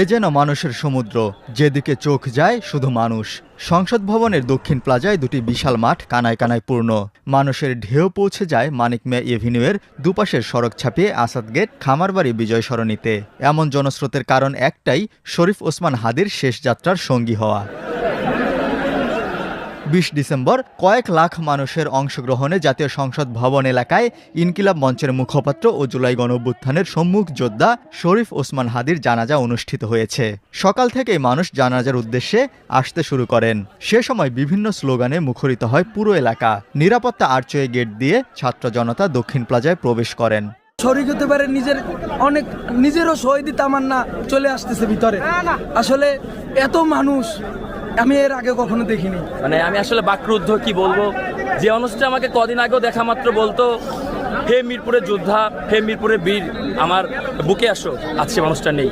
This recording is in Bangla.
এ যেন মানুষের সমুদ্র, যেদিকে চোখ যায় শুধু মানুষ। সংসদ ভবনের দক্ষিণ প্লাজায় দুটি বিশাল মাঠ কানায় কানায় পূর্ণ। মানুষের ঢেউ পৌঁছে যায় মানিক মিয়া এভিনিউয়ের দুপাশের সড়ক ছাপিয়ে আসাদ গেট, খামারবাড়ি, বিজয় সরণিতে। এমন জনস্রোতের কারণ একটাই, শরীফ ওসমান হাদির শেষ যাত্রার সঙ্গী হওয়া। ২০ ডিসেম্বর কয়েক লাখ মানুষের অংশগ্রহণে জাতীয় সংসদ ভবন এলাকায় ইনকিলাব মঞ্চের মুখপাত্র ও জুলাই গণঅভ্যুত্থানের সম্মুখ যোদ্ধা শরীফ ওসমান হাদির জানাজা অনুষ্ঠিত হয়েছে। সকাল থেকেই মানুষ জানাজার উদ্দেশ্যে আসতে শুরু করেন। সে সময় বিভিন্ন স্লোগানে মুখরিত হয় পুরো এলাকা। নিরাপত্তা আর্চওয়ে গেট দিয়ে ছাত্র জনতা দক্ষিণ প্লাজায় প্রবেশ করেন। শরীক হতে পারে, নিজেরও শহীদি তামান্না চলে আসতেছে ভিতরে। আসলে এত মানুষ আমি এর আগে কখনো দেখিনি। আমি আসলে বাকরুদ্ধ, কি বলবো। যে অনুষ্ঠান আমাকে কদিন আগেও দেখা মাত্র বলতো, হে মিরপুরের যোদ্ধা, হে মিরপুরের বীর, আমার বুকে আসো, আজকে মানুষটা নেই।